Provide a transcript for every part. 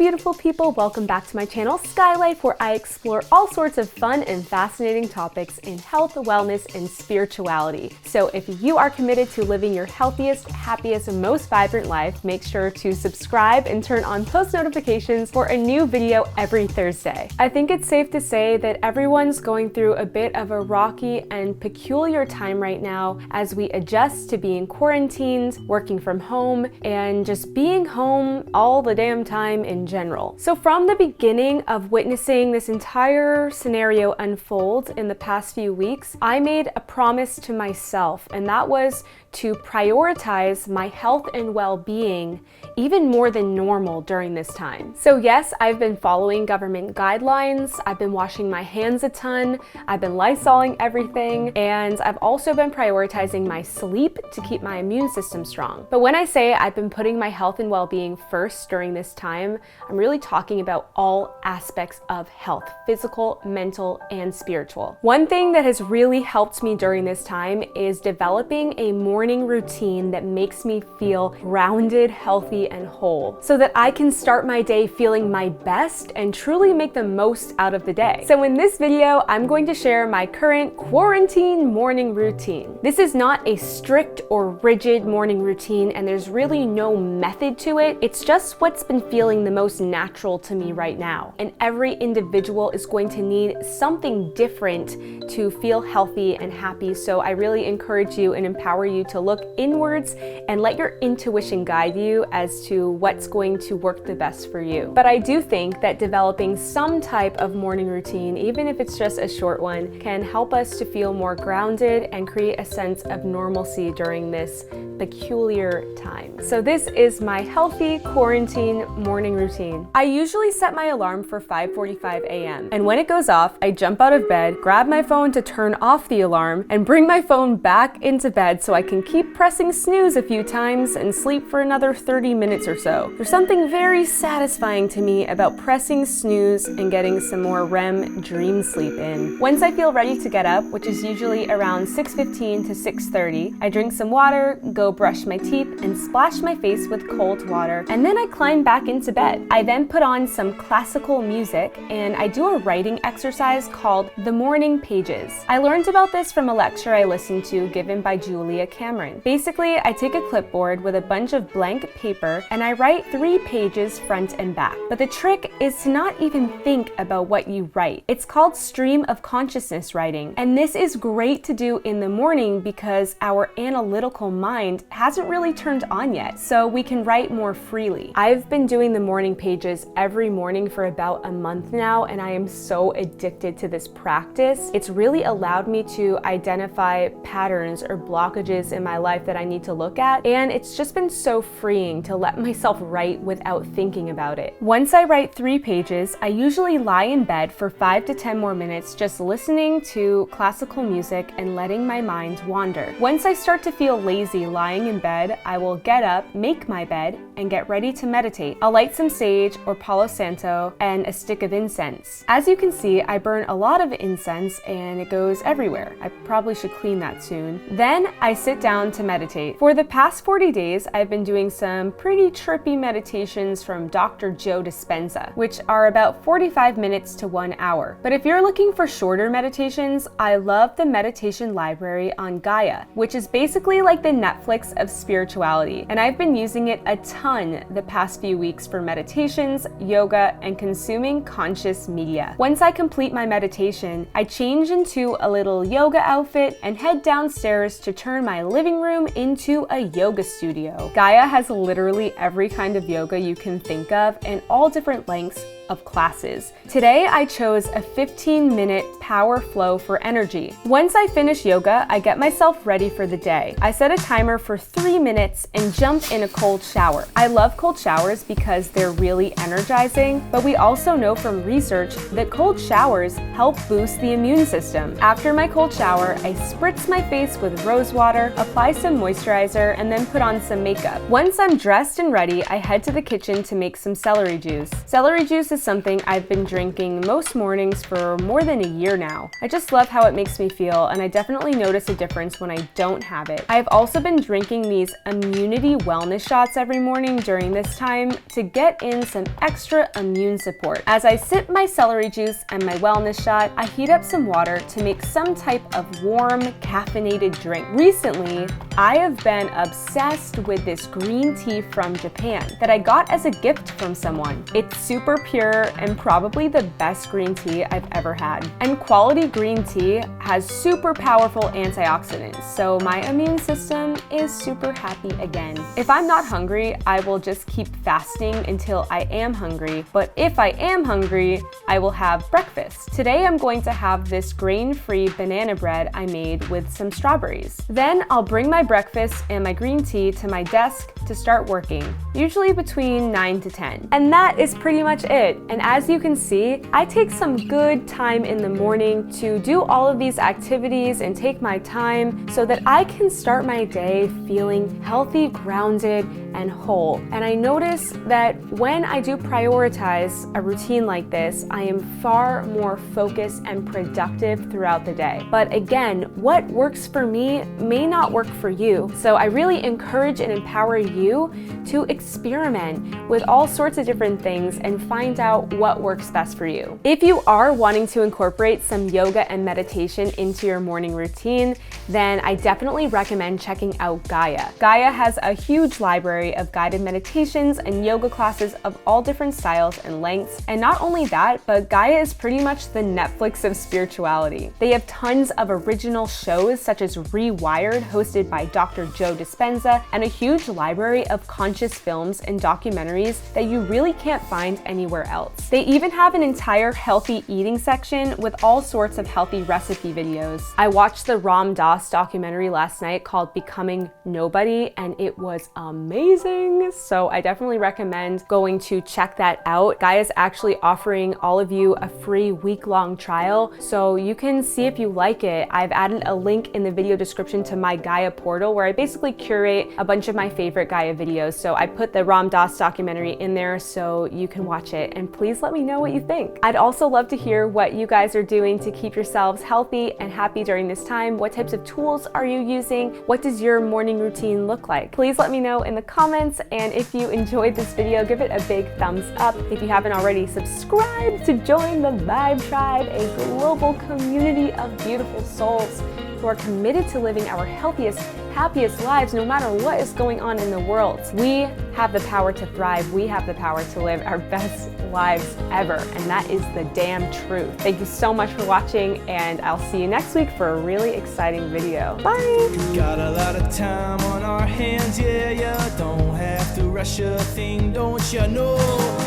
beautiful people, welcome back to my channel Sky Life, where I explore all sorts of fun and fascinating topics in health, wellness, and spirituality. So if you are committed to living your healthiest, happiest, and most vibrant life, make sure to subscribe and turn on post notifications for a new video every Thursday. I think it's safe to say that everyone's going through a bit of a rocky and peculiar time right now as we adjust to being quarantined, working from home, and just being home all the damn time in general. So from the beginning of witnessing this entire scenario unfold in the past few weeks, I made a promise to myself, and that was to prioritize my health and well-being even more than normal during this time. So yes, I've been following government guidelines, I've been washing my hands a ton, I've been Lysoling everything, and I've also been prioritizing my sleep to keep my immune system strong. But when I say I've been putting my health and well-being first during this time, I'm really talking about all aspects of health, physical, mental, and spiritual. One thing that has really helped me during this time is developing a morning routine that makes me feel grounded, healthy, and whole, so that I can start my day feeling my best and truly make the most out of the day. So in this video, I'm going to share my current quarantine morning routine. This is not a strict or rigid morning routine, and there's really no method to it. It's just what's been feeling the most natural to me right now. And every individual is going to need something different to feel healthy and happy. So I really encourage you and empower you to look inwards and let your intuition guide you as to what's going to work the best for you. But I do think that developing some type of morning routine, even if it's just a short one, can help us to feel more grounded and create a sense of normalcy during this peculiar time. So this is my healthy quarantine morning routine. I usually set my alarm for 5:45 a.m. and when it goes off, I jump out of bed, grab my phone to turn off the alarm, and bring my phone back into bed so I can keep pressing snooze a few times and sleep for another 30 minutes or so. There's something very satisfying to me about pressing snooze and getting some more REM dream sleep in. Once I feel ready to get up, which is usually around 6:15 to 6:30, I drink some water, go brush my teeth, and splash my face with cold water, and then I climb back into bed. I then put on some classical music and I do a writing exercise called the morning pages. I learned about this from a lecture I listened to given by Julia Cameron. Basically, I take a clipboard with a bunch of blank paper and I write 3 pages front and back. But the trick is to not even think about what you write. It's called stream of consciousness writing, and this is great to do in the morning because our analytical mind hasn't really turned on yet, so we can write more freely. I've been doing the morning pages every morning for about a month now, and I am so addicted to this practice. It's really allowed me to identify patterns or blockages in my life that I need to look at, and it's just been so freeing to let myself write without thinking about it. Once I write 3 pages, I usually lie in bed for 5 to 10 more minutes just listening to classical music and letting my mind wander. Once I start to feel lazy lying in bed, I will get up, make my bed, and get ready to meditate. I'll light some sage or Palo Santo and a stick of incense. As you can see, I burn a lot of incense and it goes everywhere. I probably should clean that soon. Then I sit down to meditate. For the past 40 days, I've been doing some pretty trippy meditations from Dr. Joe Dispenza, which are about 45 minutes to 1 hour. But if you're looking for shorter meditations, I love the meditation library on Gaia, which is basically like the Netflix of spirituality, and I've been using it a ton the past few weeks for meditations, yoga, and consuming conscious media. Once I complete my meditation, I change into a little yoga outfit and head downstairs to turn my living room into a yoga studio. Gaia has literally every kind of yoga you can think of and all different lengths of classes. Today, I chose a 15-minute power flow for energy. Once I finish yoga, I get myself ready for the day. I set a timer for 3 minutes and jump in a cold shower. I love cold showers because they're really energizing, but we also know from research that cold showers help boost the immune system. After my cold shower, I spritz my face with rose water, apply some moisturizer, and then put on some makeup. Once I'm dressed and ready, I head to the kitchen to make some celery juice. Celery juice is is something I've been drinking most mornings for more than a year now. I just love how it makes me feel, and I definitely notice a difference when I don't have it. I've also been drinking these immunity wellness shots every morning during this time to get in some extra immune support. As I sip my celery juice and my wellness shot, I heat up some water to make some type of warm, caffeinated drink. Recently, I have been obsessed with this green tea from Japan that I got as a gift from someone. It's super pure and probably the best green tea I've ever had. And quality green tea has super powerful antioxidants, so my immune system is super happy again. If I'm not hungry, I will just keep fasting until I am hungry, but if I am hungry, I will have breakfast. Today I'm going to have this grain-free banana bread I made with some strawberries. Then I'll bring my breakfast and my green tea to my desk to start working, usually between 9 to 10. And that is pretty much it. And as you can see, I take some good time in the morning to do all of these activities and take my time so that I can start my day feeling healthy, grounded, and whole. And I notice that when I do prioritize a routine like this, I am far more focused and productive throughout the day. But again, what works for me may not work for you. So I really encourage and empower you to experiment with all sorts of different things and find out what works best for you. If you are wanting to incorporate some yoga and meditation into your morning routine, then I definitely recommend checking out Gaia. Gaia has a huge library of guided meditations and yoga classes of all different styles and lengths. And not only that, but Gaia is pretty much the Netflix of spirituality. They have tons of original shows such as Rewired, hosted by Dr. Joe Dispenza, and a huge library of conscious films and documentaries that you really can't find anywhere else. They even have an entire healthy eating section with all sorts of healthy recipe videos. I watched the Ram Dass documentary last night called Becoming Nobody, and it was amazing. So I definitely recommend going to check that out. Gaia is actually offering all of you a free week-long trial, so you can see if you like it. I've added a link in the video description to my Gaia portal where I basically curate a bunch of my favorite Gaia videos. So I put the Ram Dass documentary in there so you can watch it, and please let me know what you think. I'd also love to hear what you guys are doing to keep yourselves healthy and happy during this time. What types of tools are you using? What does your morning routine look like? Please let me know in the comments, and if you enjoyed this video, give it a big thumbs up. If you haven't already, subscribe to join the Vibe Tribe, a global community of beautiful souls who are committed to living our healthiest, happiest lives no matter what is going on in the world. We have the power to thrive. We have the power to live our best lives ever, and that is the damn truth. Thank you so much for watching, and I'll see you next week for a really exciting video. Bye! We got a lot of time on our hands, yeah. Don't have to rush a thing, don't you know?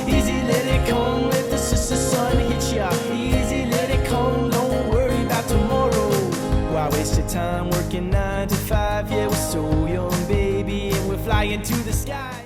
Easy, let it come, let the sun hit ya. Easy, let it come, don't worry about tomorrow. Why waste your time working 9 to 5? Yeah, we're so young, baby, and we're flying to the sky.